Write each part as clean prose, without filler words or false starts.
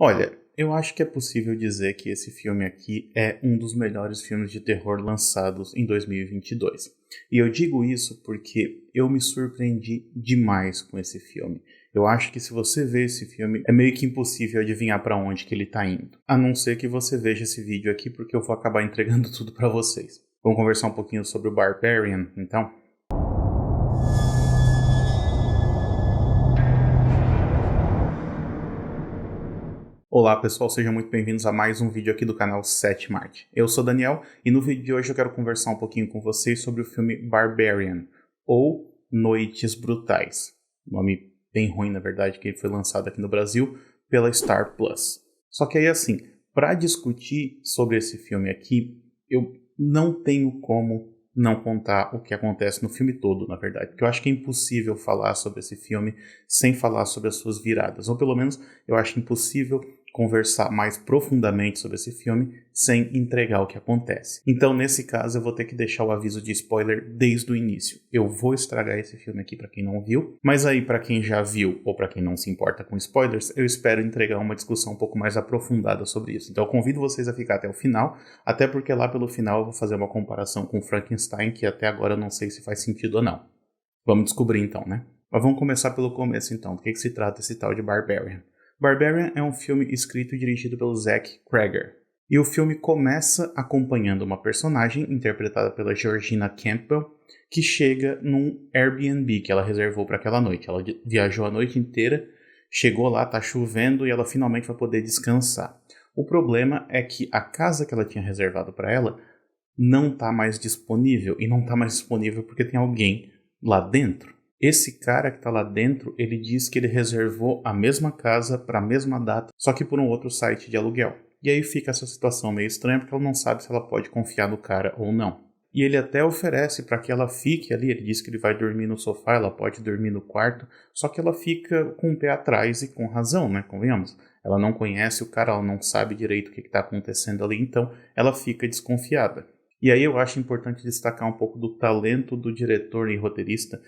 Olha, eu acho que é possível dizer que esse filme aqui é um dos melhores filmes de terror lançados em 2022. E eu digo isso porque eu me surpreendi demais com esse filme. Eu acho que se você vê esse filme, é meio que impossível adivinhar para onde que ele tá indo. A não ser que você veja esse vídeo aqui, porque eu vou acabar entregando tudo para vocês. Vamos conversar um pouquinho sobre o Barbarian, então? Olá pessoal, sejam muito bem-vindos a mais um vídeo aqui do canal 7 Marte. Eu sou Daniel e no vídeo de hoje eu quero conversar um pouquinho com vocês sobre o filme Barbarian, ou Noites Brutais. Nome bem ruim, na verdade, que ele foi lançado aqui no Brasil pela Star Plus. Só que aí assim, para discutir sobre esse filme aqui, eu não tenho como não contar o que acontece no filme todo, na verdade, porque eu acho que é impossível falar sobre esse filme sem falar sobre as suas viradas, ou pelo menos eu acho impossível conversar mais profundamente sobre esse filme sem entregar o que acontece. Então, nesse caso, eu vou ter que deixar o aviso de spoiler desde o início. Eu vou estragar esse filme aqui para quem não viu, mas aí para quem já viu ou para quem não se importa com spoilers, eu espero entregar uma discussão um pouco mais aprofundada sobre isso. Então, eu convido vocês a ficar até o final, até porque lá pelo final eu vou fazer uma comparação com Frankenstein, que até agora eu não sei se faz sentido ou não. Vamos descobrir então, né? Mas vamos começar pelo começo então. Do que se trata esse tal de Barbarian? Barbarian é um filme escrito e dirigido pelo Zach Cregger. E o filme começa acompanhando uma personagem interpretada pela Georgina Campbell, que chega num Airbnb que ela reservou para aquela noite. Ela viajou a noite inteira, chegou lá, tá chovendo e ela finalmente vai poder descansar. O problema é que a casa que ela tinha reservado para ela não tá mais disponível. E não tá mais disponível porque tem alguém lá dentro. Esse cara que tá lá dentro, ele diz que ele reservou a mesma casa para a mesma data, só que por um outro site de aluguel. E aí fica essa situação meio estranha, porque ela não sabe se ela pode confiar no cara ou não. E ele até oferece para que ela fique ali, ele diz que ele vai dormir no sofá, ela pode dormir no quarto, só que ela fica com o pé atrás e com razão, né, convenhamos. Ela não conhece o cara, ela não sabe direito o que está acontecendo ali, então ela fica desconfiada. E aí eu acho importante destacar um pouco do talento do diretor e roteirista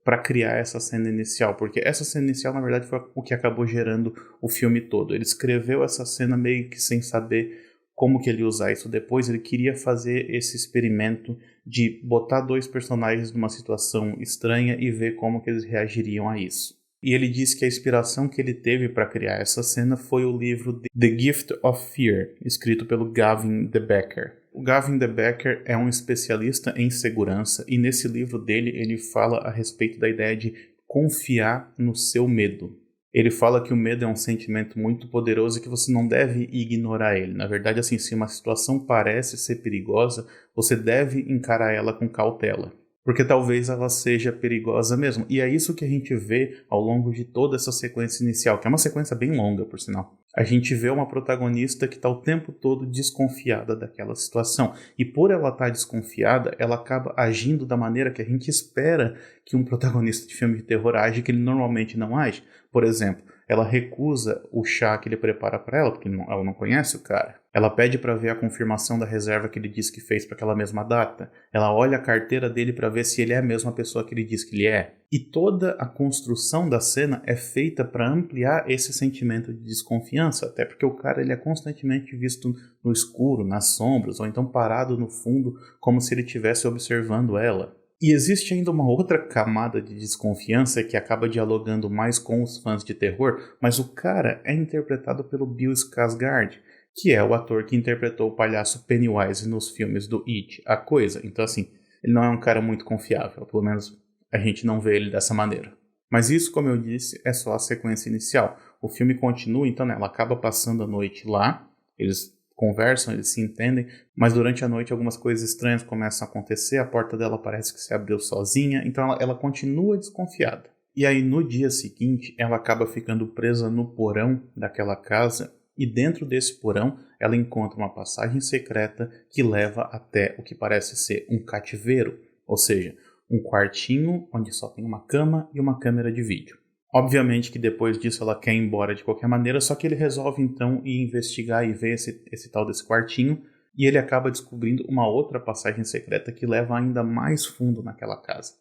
para criar essa cena inicial, porque essa cena inicial, na verdade, foi o que acabou gerando o filme todo. Ele escreveu essa cena meio que sem saber como que ele ia usar isso depois. Ele queria fazer esse experimento de botar dois personagens numa situação estranha e ver como que eles reagiriam a isso. E ele disse que a inspiração que ele teve para criar essa cena foi o livro The Gift of Fear, escrito pelo Gavin de Becker. O Gavin de Becker é um especialista em segurança e nesse livro dele ele fala a respeito da ideia de confiar no seu medo. Ele fala que o medo é um sentimento muito poderoso e que você não deve ignorar ele. Na verdade, assim, se uma situação parece ser perigosa, você deve encarar ela com cautela, porque talvez ela seja perigosa mesmo. E é isso que a gente vê ao longo de toda essa sequência inicial, que é uma sequência bem longa, por sinal. A gente vê uma protagonista que está o tempo todo desconfiada daquela situação. E por ela estar desconfiada, ela acaba agindo da maneira que a gente espera que um protagonista de filme de terror age, que ele normalmente não age. Por exemplo, ela recusa o chá que ele prepara para ela, porque ela não conhece o cara. Ela pede para ver a confirmação da reserva que ele disse que fez para aquela mesma data. Ela olha a carteira dele para ver se ele é a mesma pessoa que ele diz que ele é. E toda a construção da cena é feita para ampliar esse sentimento de desconfiança, até porque o cara ele é constantemente visto no escuro, nas sombras, ou então parado no fundo, como se ele estivesse observando ela. E existe ainda uma outra camada de desconfiança que acaba dialogando mais com os fãs de terror, mas o cara é interpretado pelo Bill Skarsgård, que é o ator que interpretou o palhaço Pennywise nos filmes do It, A Coisa. Então assim, ele não é um cara muito confiável, pelo menos a gente não vê ele dessa maneira. Mas isso, como eu disse, é só a sequência inicial. O filme continua, então, né, ela acaba passando a noite lá, eles conversam, eles se entendem, mas durante a noite algumas coisas estranhas começam a acontecer, a porta dela parece que se abriu sozinha, então ela continua desconfiada. E aí no dia seguinte ela acaba ficando presa no porão daquela casa e dentro desse porão ela encontra uma passagem secreta que leva até o que parece ser um cativeiro, ou seja, um quartinho onde só tem uma cama e uma câmera de vídeo. Obviamente que depois disso ela quer ir embora de qualquer maneira, só que ele resolve então ir investigar e ver esse tal desse quartinho, e ele acaba descobrindo uma outra passagem secreta que leva ainda mais fundo naquela casa.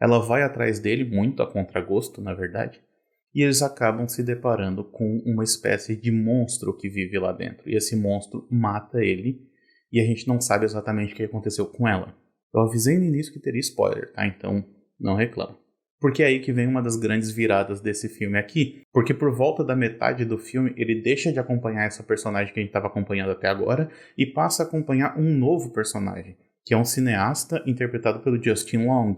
Ela vai atrás dele, muito a contragosto, na verdade, e eles acabam se deparando com uma espécie de monstro que vive lá dentro. E esse monstro mata ele, e a gente não sabe exatamente o que aconteceu com ela. Eu avisei no início que teria spoiler, tá? Então não reclama. Porque é aí que vem uma das grandes viradas desse filme aqui, porque por volta da metade do filme ele deixa de acompanhar essa personagem que a gente estava acompanhando até agora e passa a acompanhar um novo personagem, que é um cineasta interpretado pelo Justin Long.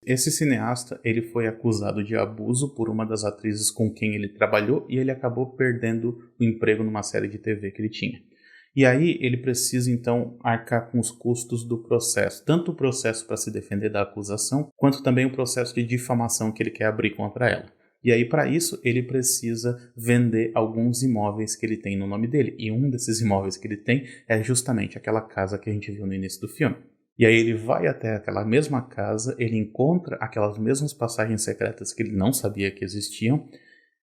Esse cineasta, ele foi acusado de abuso por uma das atrizes com quem ele trabalhou e ele acabou perdendo o emprego numa série de TV que ele tinha. E aí ele precisa então arcar com os custos do processo, tanto o processo para se defender da acusação, quanto também o processo de difamação que ele quer abrir contra ela. E aí para isso ele precisa vender alguns imóveis que ele tem no nome dele, e um desses imóveis que ele tem é justamente aquela casa que a gente viu no início do filme. E aí ele vai até aquela mesma casa, ele encontra aquelas mesmas passagens secretas que ele não sabia que existiam,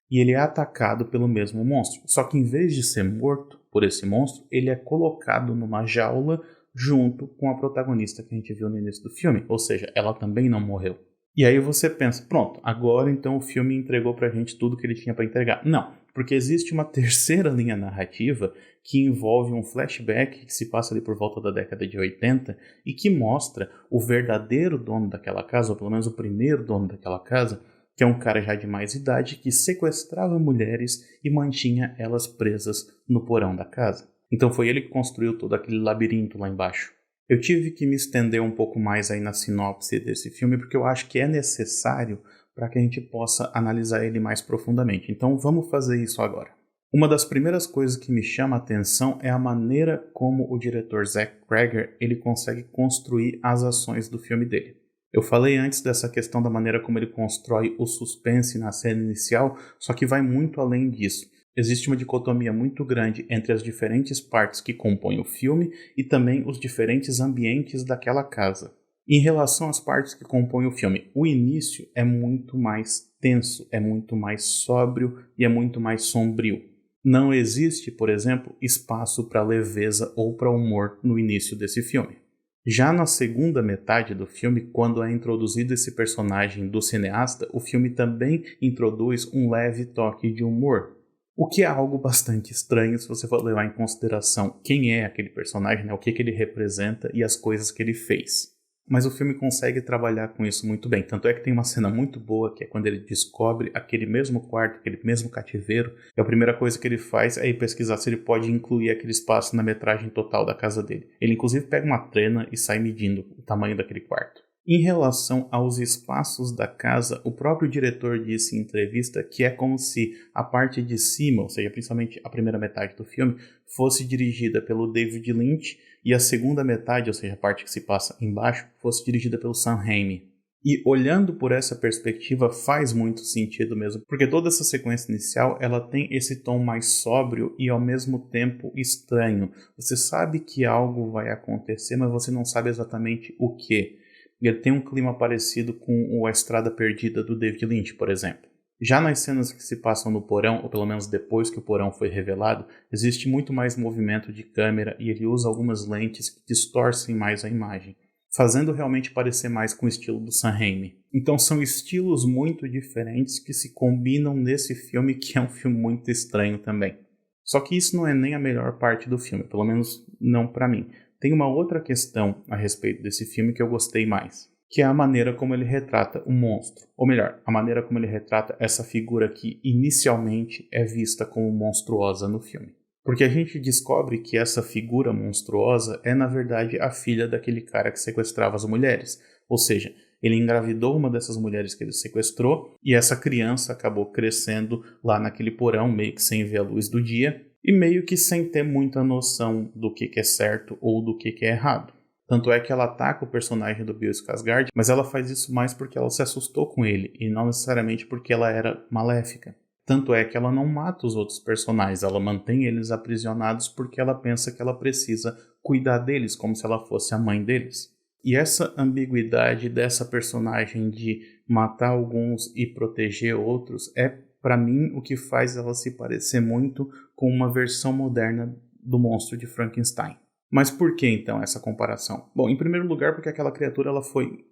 e ele é atacado pelo mesmo monstro. Só que em vez de ser morto por esse monstro, ele é colocado numa jaula junto com a protagonista que a gente viu no início do filme. Ou seja, ela também não morreu. E aí você pensa, pronto, agora então o filme entregou pra gente tudo que ele tinha pra entregar. Não, porque existe uma terceira linha narrativa que envolve um flashback que se passa ali por volta da década de 80 e que mostra o verdadeiro dono daquela casa, ou pelo menos o primeiro dono daquela casa, que é um cara já de mais idade que sequestrava mulheres e mantinha elas presas no porão da casa. Então foi ele que construiu todo aquele labirinto lá embaixo. Eu tive que me estender um pouco mais aí na sinopse desse filme porque eu acho que é necessário para que a gente possa analisar ele mais profundamente. Então vamos fazer isso agora. Uma das primeiras coisas que me chama a atenção é a maneira como o diretor Zach Cregger ele consegue construir as ações do filme dele. Eu falei antes dessa questão da maneira como ele constrói o suspense na cena inicial, só que vai muito além disso. Existe uma dicotomia muito grande entre as diferentes partes que compõem o filme e também os diferentes ambientes daquela casa. Em relação às partes que compõem o filme, o início é muito mais tenso, é muito mais sóbrio e é muito mais sombrio. Não existe, por exemplo, espaço para leveza ou para humor no início desse filme. Já na segunda metade do filme, quando é introduzido esse personagem do cineasta, o filme também introduz um leve toque de humor. O que é algo bastante estranho se você for levar em consideração quem é aquele personagem, né, o que ele representa e as coisas que ele fez. Mas o filme consegue trabalhar com isso muito bem. Tanto é que tem uma cena muito boa, que é quando ele descobre aquele mesmo quarto, aquele mesmo cativeiro, e a primeira coisa que ele faz é ir pesquisar se ele pode incluir aquele espaço na metragem total da casa dele. Ele inclusive pega uma trena e sai medindo o tamanho daquele quarto. Em relação aos espaços da casa, o próprio diretor disse em entrevista que é como se a parte de cima, ou seja, principalmente a primeira metade do filme, fosse dirigida pelo David Lynch e a segunda metade, ou seja, a parte que se passa embaixo, fosse dirigida pelo Sam Raimi. E olhando por essa perspectiva faz muito sentido mesmo, porque toda essa sequência inicial ela tem esse tom mais sóbrio e ao mesmo tempo estranho. Você sabe que algo vai acontecer, mas você não sabe exatamente o que. Ele tem um clima parecido com A Estrada Perdida do David Lynch, por exemplo. Já nas cenas que se passam no porão, ou pelo menos depois que o porão foi revelado, existe muito mais movimento de câmera e ele usa algumas lentes que distorcem mais a imagem, fazendo realmente parecer mais com o estilo do Sam Raimi. Então são estilos muito diferentes que se combinam nesse filme, que é um filme muito estranho também. Só que isso não é nem a melhor parte do filme, pelo menos não pra mim. Tem uma outra questão a respeito desse filme que eu gostei mais, que é a maneira como ele retrata o monstro. Ou melhor, a maneira como ele retrata essa figura que inicialmente é vista como monstruosa no filme. Porque a gente descobre que essa figura monstruosa é na verdade a filha daquele cara que sequestrava as mulheres. Ou seja, ele engravidou uma dessas mulheres que ele sequestrou e essa criança acabou crescendo lá naquele porão, meio que sem ver a luz do dia, e meio que sem ter muita noção do que é certo ou do que é errado. Tanto é que ela ataca o personagem do Bill Skarsgård, mas ela faz isso mais porque ela se assustou com ele, e não necessariamente porque ela era maléfica. Tanto é que ela não mata os outros personagens, ela mantém eles aprisionados porque ela pensa que ela precisa cuidar deles, como se ela fosse a mãe deles. E essa ambiguidade dessa personagem de matar alguns e proteger outros é, para mim, o que faz ela se parecer muito com uma versão moderna do monstro de Frankenstein. Mas por que então essa comparação? Bom, em primeiro lugar porque aquela criatura ela foi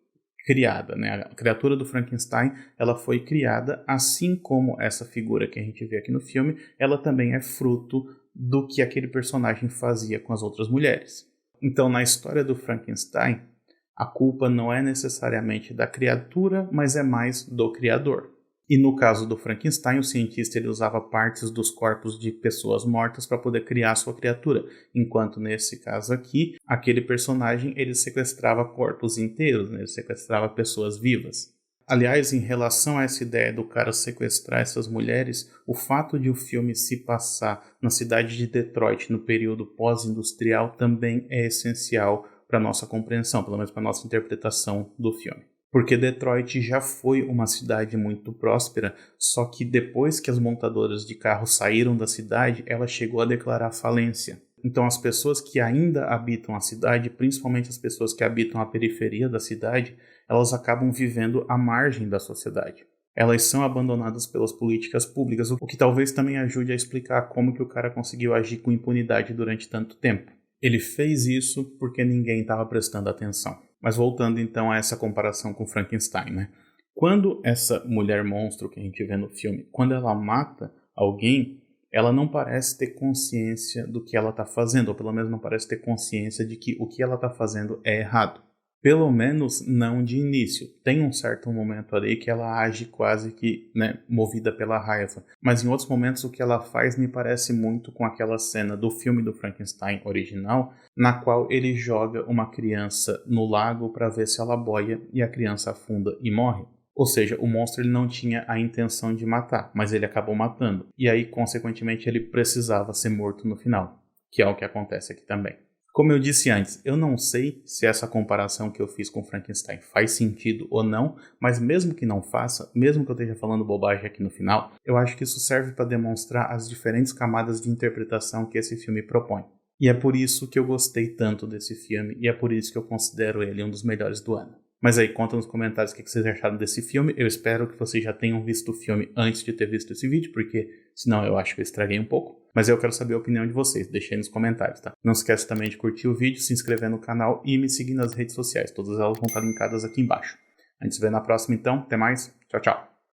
criada, né? A criatura do Frankenstein, ela foi criada, assim como essa figura que a gente vê aqui no filme, ela também é fruto do que aquele personagem fazia com as outras mulheres. Então, na história do Frankenstein, a culpa não é necessariamente da criatura, mas é mais do criador. E no caso do Frankenstein, o cientista ele usava partes dos corpos de pessoas mortas para poder criar sua criatura, enquanto nesse caso aqui, aquele personagem ele sequestrava corpos inteiros, né? Ele sequestrava pessoas vivas. Aliás, em relação a essa ideia do cara sequestrar essas mulheres, o fato de o filme se passar na cidade de Detroit no período pós-industrial também é essencial para nossa compreensão, pelo menos para nossa interpretação do filme. Porque Detroit já foi uma cidade muito próspera, só que depois que as montadoras de carros saíram da cidade, ela chegou a declarar falência. Então as pessoas que ainda habitam a cidade, principalmente as pessoas que habitam a periferia da cidade, elas acabam vivendo à margem da sociedade. Elas são abandonadas pelas políticas públicas, o que talvez também ajude a explicar como que o cara conseguiu agir com impunidade durante tanto tempo. Ele fez isso porque ninguém estava prestando atenção. Mas voltando então a essa comparação com Frankenstein, né? Quando essa mulher monstro que a gente vê no filme, quando ela mata alguém, ela não parece ter consciência do que ela está fazendo, ou pelo menos não parece ter consciência de que o que ela está fazendo é errado. Pelo menos não de início. Tem um certo momento ali que ela age quase que, né, movida pela raiva. Mas em outros momentos o que ela faz me parece muito com aquela cena do filme do Frankenstein original, na qual ele joga uma criança no lago para ver se ela boia e a criança afunda e morre. Ou seja, o monstro ele não tinha a intenção de matar, mas ele acabou matando. E aí, consequentemente, ele precisava ser morto no final, que é o que acontece aqui também. Como eu disse antes, eu não sei se essa comparação que eu fiz com Frankenstein faz sentido ou não, mas mesmo que não faça, mesmo que eu esteja falando bobagem aqui no final, eu acho que isso serve para demonstrar as diferentes camadas de interpretação que esse filme propõe. E é por isso que eu gostei tanto desse filme, e é por isso que eu considero ele um dos melhores do ano. Mas aí, conta nos comentários o que vocês acharam desse filme. Eu espero que vocês já tenham visto o filme antes de ter visto esse vídeo, porque senão eu acho que eu estraguei um pouco. Mas eu quero saber a opinião de vocês, deixem aí nos comentários, tá? Não esquece também de curtir o vídeo, se inscrever no canal e me seguir nas redes sociais. Todas elas vão estar linkadas aqui embaixo. A gente se vê na próxima então. Até mais. Tchau, tchau.